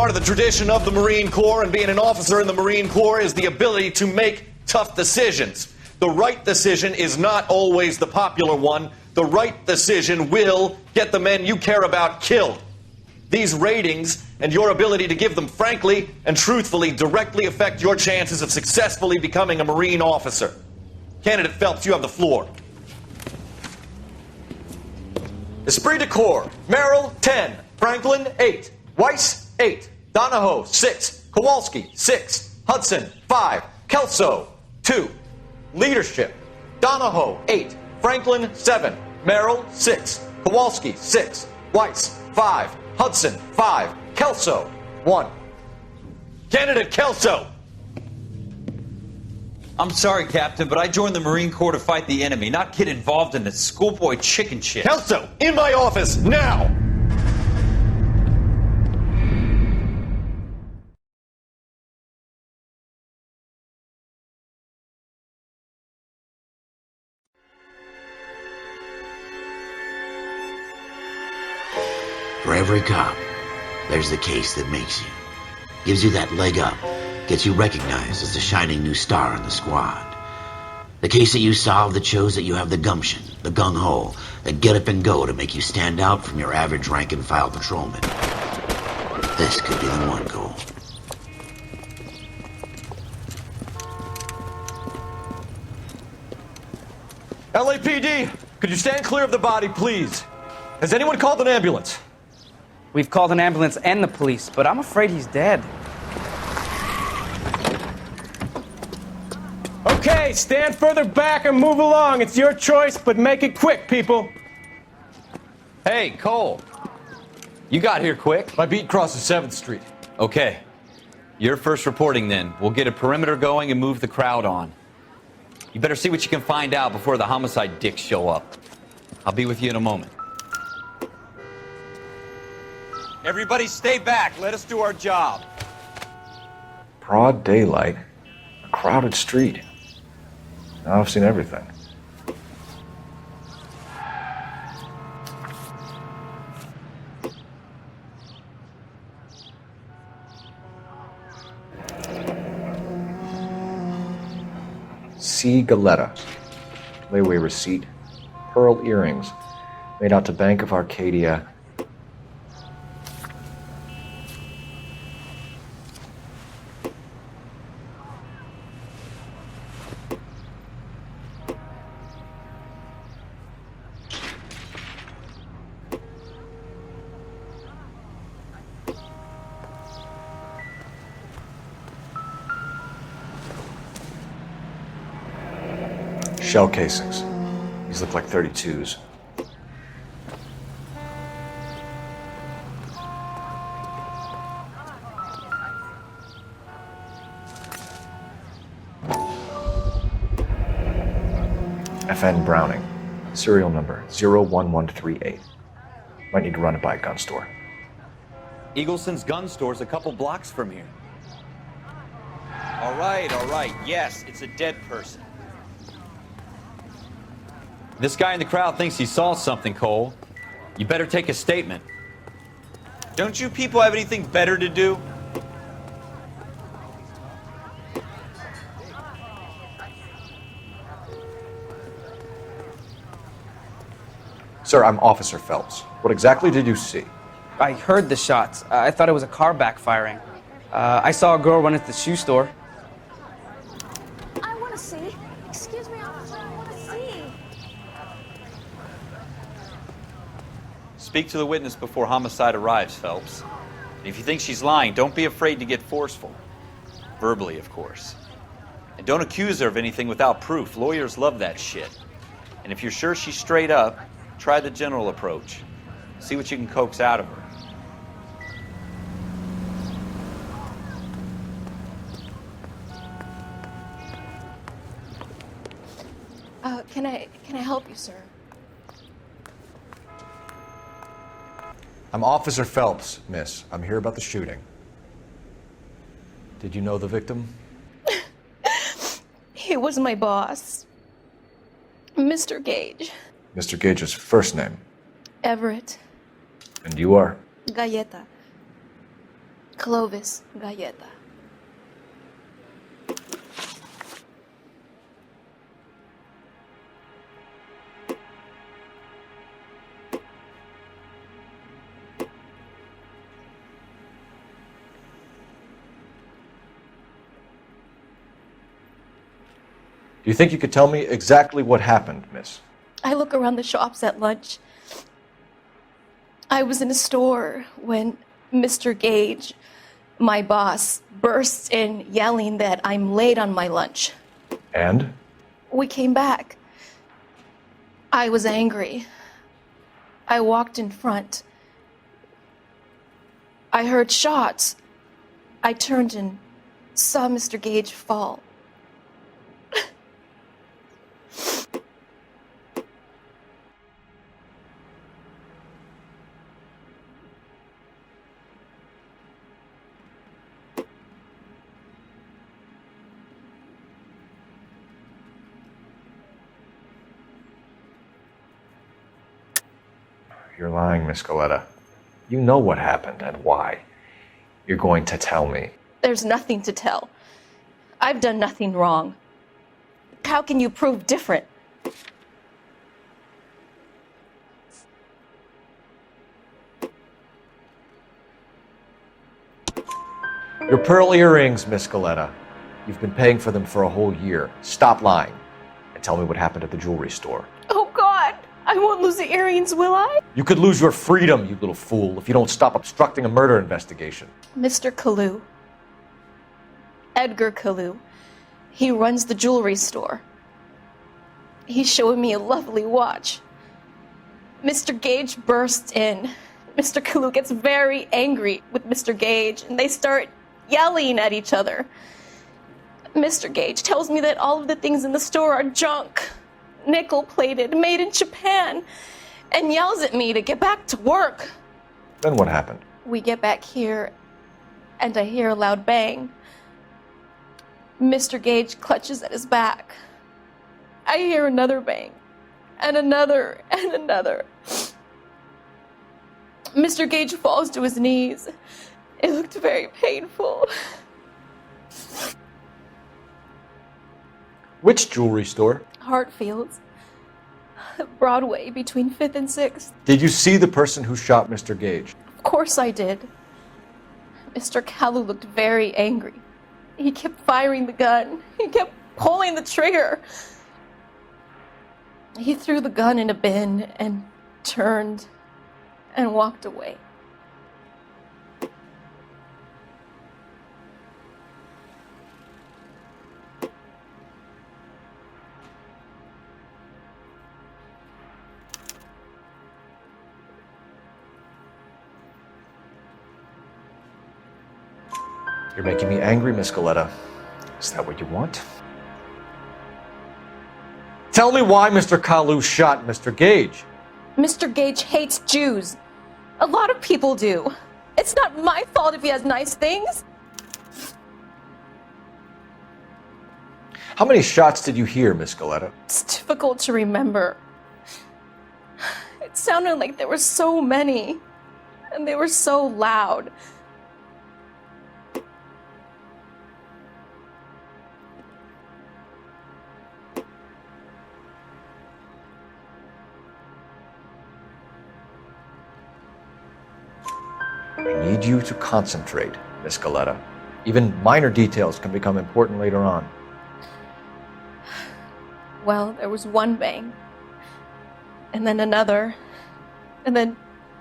Part of the tradition of the Marine Corps and being an officer in the Marine Corps is the ability to make tough decisions. The right decision is not always the popular one. The right decision will get the men you care about killed. These ratings and your ability to give them frankly and truthfully directly affect your chances of successfully becoming a Marine officer. Candidate Phelps, you have the floor. Esprit de Corps, Merrill, 10. Franklin, 8. Weiss, 8. Donahoe, 6. Kowalski, 6. Hudson, 5. Kelso, 2. Leadership, Donahoe, 8. Franklin, 7. Merrill, 6. Kowalski, 6. Weiss, 5. Hudson, 5. Kelso, 1. Candidate Kelso! I'm sorry, Captain, but I joined the Marine Corps to fight the enemy, not get involved in this schoolboy chicken shit. Kelso, in my office, now! For every cop, there's the case that makes you. Gives you that leg up. Gets you recognized as the shining new star in the squad. The case that you solve that shows that you have the gumption, the gung-ho, the get up and go to make you stand out from your average rank-and-file patrolman. This could be the one, Cole. LAPD, could you stand clear of the body, please? Has anyone called an ambulance? We've called an ambulance and the police, but I'm afraid he's dead. Okay, stand further back and move along. It's your choice, but make it quick, people. Hey, Cole. You got here quick. My beat crosses 7th Street. Okay. You're first reporting then. We'll get a perimeter going and move the crowd on. You better see what you can find out before the homicide dicks show up. I'll be with you in a moment. Everybody stay back. Let us do our job. Broad daylight, a crowded street. Now I've seen everything. C. Galetta. Layaway receipt. Pearl earrings. Made out to Bank of Arcadia. Shell casings. These look like 32s. FN Browning. Serial number 01138. Might need to run it by a gun store. Eagleson's gun store's a couple blocks from here. All right. Yes, it's a dead person. This guy in the crowd thinks he saw something, Cole. You better take a statement. Don't you people have anything better to do? Sir, I'm Officer Phelps. What exactly did you see? I heard the shots. I thought it was a car backfiring. I saw a girl run into the shoe store. I want to see. Excuse me, officer, I want to see. Speak to the witness before homicide arrives, Phelps. If you think she's lying, don't be afraid to get forceful. Verbally, of course. And don't accuse her of anything without proof. Lawyers love that shit. And if you're sure she's straight up, try the general approach. See what you can coax out of her. Can I help you, sir? I'm Officer Phelps, miss. I'm here about the shooting. Did you know the victim? He was my boss. Mr. Gage. Mr. Gage's first name. Everett. And you are? Galleta. Clovis Galleta. Do you think you could tell me exactly what happened, miss? I look around the shops at lunch. I was in a store when Mr. Gage, my boss, bursts in yelling that I'm late on my lunch. And? We came back. I was angry. I walked in front. I heard shots. I turned and saw Mr. Gage fall. You're lying, Miss Galleta. You know what happened and why. You're going to tell me. There's nothing to tell. I've done nothing wrong. How can you prove different? Your pearl earrings, Miss Galleta. You've been paying for them for a whole year. Stop lying and tell me what happened at the jewelry store. Oh, God! I won't lose the earrings, will I? You could lose your freedom, you little fool, if you don't stop obstructing a murder investigation. Mr. Kalu. Edgar Kalu. He runs the jewelry store. He's showing me a lovely watch. Mr. Gage bursts in. Mr. Kalu gets very angry with Mr. Gage, and they start yelling at each other. Mr. Gage tells me that all of the things in the store are junk, nickel-plated, made in Japan, and yells at me to get back to work. Then what happened? We get back here, and I hear a loud bang. Mr. Gage clutches at his back. I hear another bang, and another, and another. Mr. Gage falls to his knees. It looked very painful. Which jewelry store? Hartfield's. Broadway, between 5th and 6th. Did you see the person who shot Mr. Gage? Of course I did. Mr. Kalu looked very angry. He kept firing the gun. He kept pulling the trigger. He threw the gun in a bin and turned and walked away. You're making me angry, Miss Galleta. Is that what you want? Tell me why Mr. Kalu shot Mr. Gage. Mr. Gage hates Jews. A lot of people do. It's not my fault if he has nice things. How many shots did you hear, Miss Galleta? It's difficult to remember. It sounded like there were so many, and they were so loud. I need you to concentrate, Miss Galleta. Even minor details can become important later on. Well, there was one bang, and then another, and then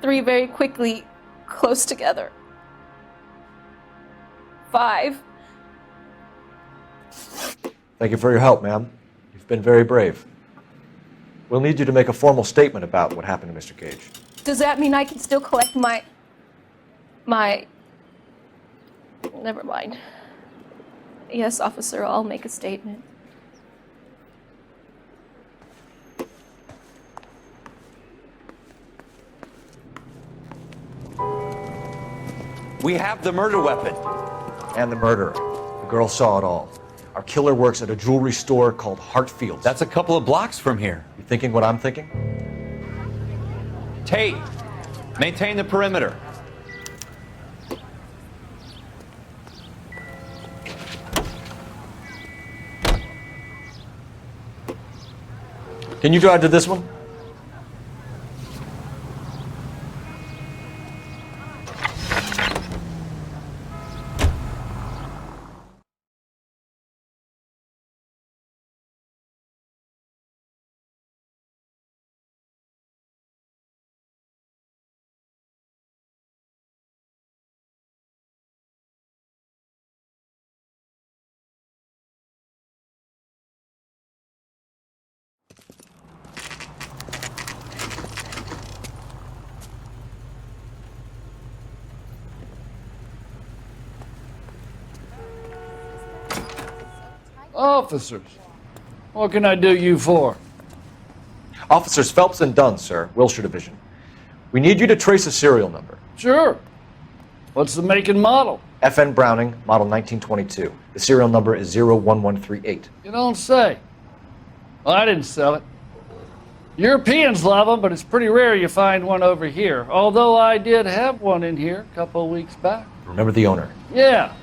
3 very quickly, close together. 5. Thank you for your help, ma'am. You've been very brave. We'll need you to make a formal statement about what happened to Mr. Gage. Does that mean I can still collect my... Never mind. Yes, officer, I'll make a statement. We have the murder weapon. And the murderer. The girl saw it all. Our killer works at a jewelry store called Hartfield's. That's a couple of blocks from here. You thinking what I'm thinking? Tate, maintain the perimeter. Can you drive to this one? Officers, what can I do you for? Officers Phelps and Dunn, sir, Wilshire Division. We need you to trace a serial number. Sure. What's the make and model? FN Browning, model 1922. The serial number is 01138. You don't say. Well, I didn't sell it. Europeans love them, but it's pretty rare you find one over here. Although I did have one in here a couple of weeks back. Remember the owner? Yeah.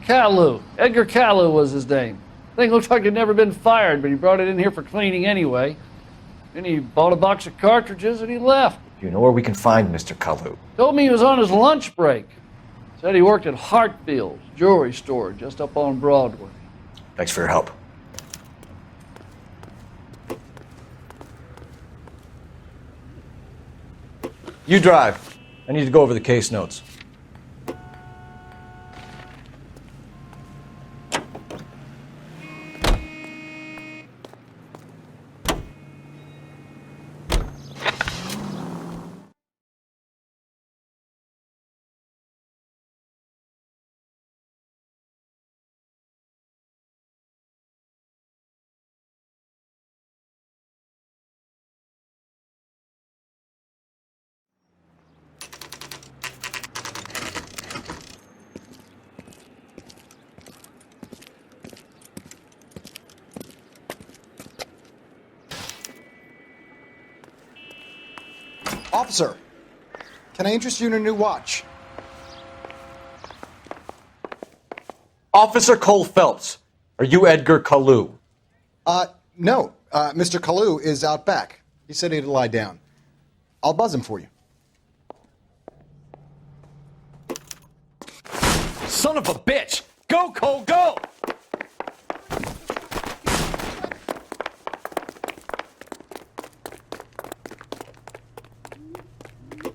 Caillou. Edgar Caillou was his name. Thing looks like he'd never been fired, but he brought it in here for cleaning anyway. Then he bought a box of cartridges and he left. Do you know where we can find Mr. Kalu? Told me he was on his lunch break. Said he worked at Hartfield's jewelry store just up on Broadway. Thanks for your help. You drive. I need to go over the case notes. Officer, can I interest you in a new watch? Officer Cole Phelps, are you Edgar Kalu? No. Mr. Kalu is out back. He said he'd lie down. I'll buzz him for you. Son of a bitch! Go, Cole, go!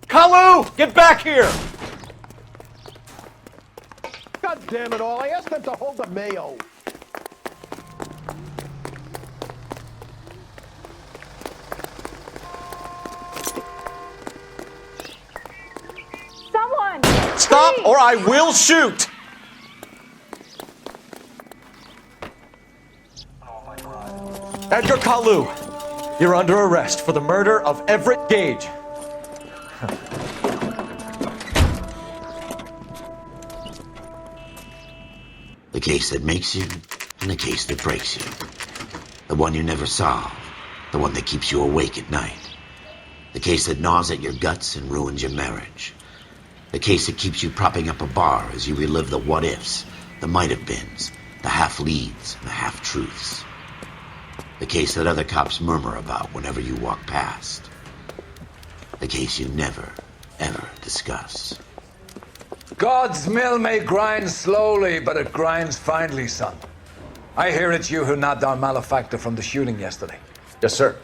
Kalu! Get back here! God damn it all, I asked them to hold the mayo. Someone! Stop or I will shoot! Edgar Kalu, you're under arrest for the murder of Everett Gage. The case that makes you, and the case that breaks you. The one you never solve, the one that keeps you awake at night. The case that gnaws at your guts and ruins your marriage. The case that keeps you propping up a bar as you relive the what-ifs, the might-have-beens, the half-leads, and the half-truths. The case that other cops murmur about whenever you walk past. The case you never, ever discuss. God's mill may grind slowly, but it grinds finely, son. I hear it's you who nabbed our malefactor from the shooting yesterday. Yes, sir.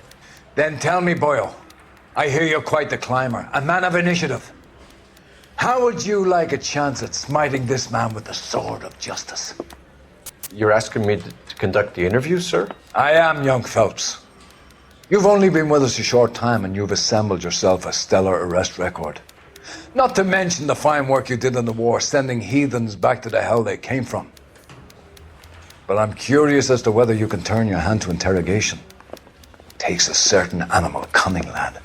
Then tell me, Boyle, I hear you're quite the climber, a man of initiative. How would you like a chance at smiting this man with the sword of justice? You're asking me to conduct the interview, sir? I am, young Phelps. You've only been with us a short time and you've assembled yourself a stellar arrest record. Not to mention the fine work you did in the war, sending heathens back to the hell they came from. But I'm curious as to whether you can turn your hand to interrogation. Takes a certain animal cunning, lad.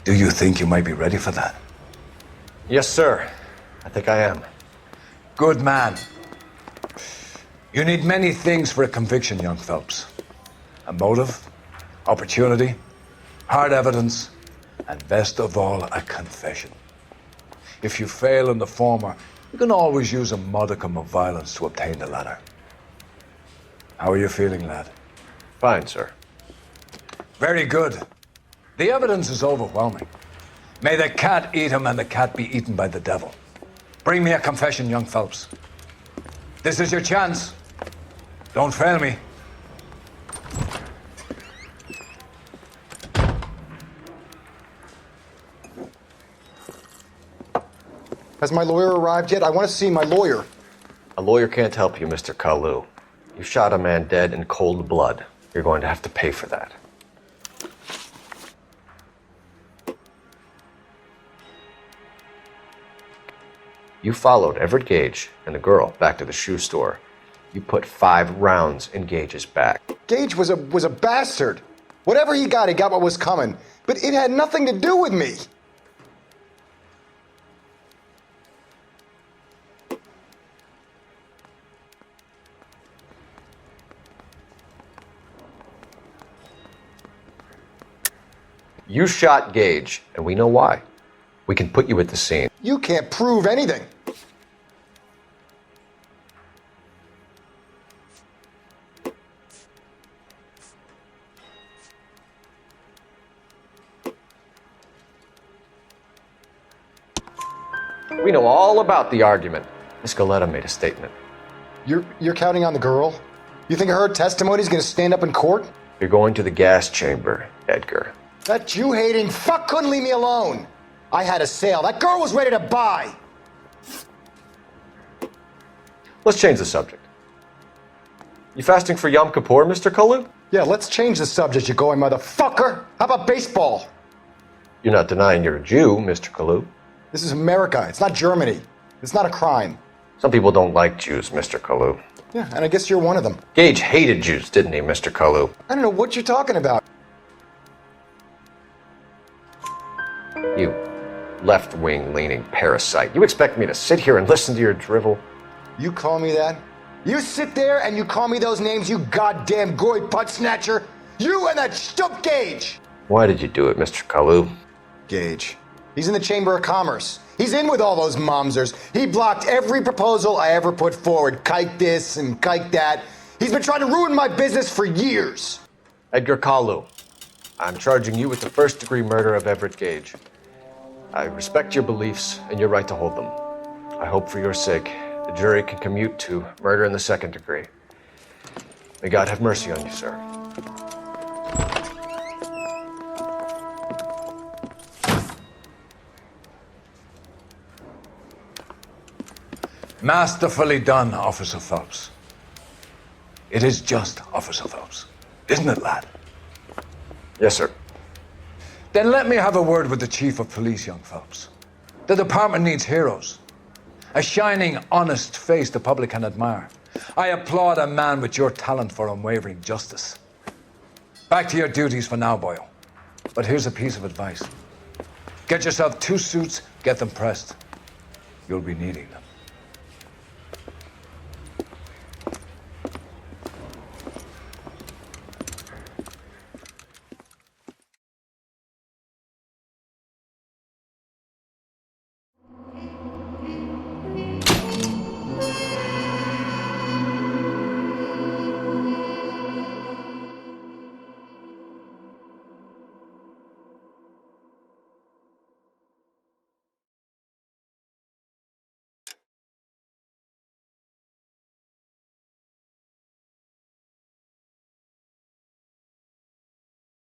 Do you think you might be ready for that? Yes, sir. I think I am. Good man. You need many things for a conviction, young Phelps. A motive, opportunity, hard evidence, and best of all, a confession. If you fail in the former, you can always use a modicum of violence to obtain the latter. How are you feeling, lad? Fine, sir. Very good. The evidence is overwhelming. May the cat eat him and the cat be eaten by the devil. Bring me a confession, young Phelps. This is your chance. Don't fail me. Has my lawyer arrived yet? I want to see my lawyer. A lawyer can't help you, Mr. Kalu. You shot a man dead in cold blood. You're going to have to pay for that. You followed Everett Gage and the girl back to the shoe store. You put 5 rounds in Gage's back. Gage was a bastard. Whatever he got what was coming. But it had nothing to do with me. You shot Gage, and we know why. We can put you at the scene. You can't prove anything. We know all about the argument. Miss Goleta made a statement. You're counting on the girl? You think her testimony is going to stand up in court? You're going to the gas chamber, Edgar. That Jew-hating fuck couldn't leave me alone. I had a sale. That girl was ready to buy. Let's change the subject. You fasting for Yom Kippur, Mr. Kalu? Yeah, let's change the subject, you going motherfucker. How about baseball? You're not denying you're a Jew, Mr. Kalu. This is America. It's not Germany. It's not a crime. Some people don't like Jews, Mr. Kalu. Yeah, and I guess you're one of them. Gage hated Jews, didn't he, Mr. Kalu? I don't know what you're talking about. You left-wing leaning parasite. You expect me to sit here and listen to your drivel? You call me that? You sit there and you call me those names, you goddamn goy putt snatcher? You and that stump Gage! Why did you do it, Mr. Kalu? Gage. He's in the Chamber of Commerce. He's in with all those momsers. He blocked every proposal I ever put forward. Kike this and kike that. He's been trying to ruin my business for years. Edgar Kalu, I'm charging you with the first-degree murder of Everett Gage. I respect your beliefs and your right to hold them. I hope for your sake the jury can commute to murder in the second degree. May God have mercy on you, sir. Masterfully done, Officer Phelps. It is just Officer Phelps, isn't it, lad? Yes, sir. Then let me have a word with the Chief of Police, young Phelps. The department needs heroes. A shining, honest face the public can admire. I applaud a man with your talent for unwavering justice. Back to your duties for now, Boyle. But here's a piece of advice. Get yourself 2 suits, get them pressed. You'll be needing them.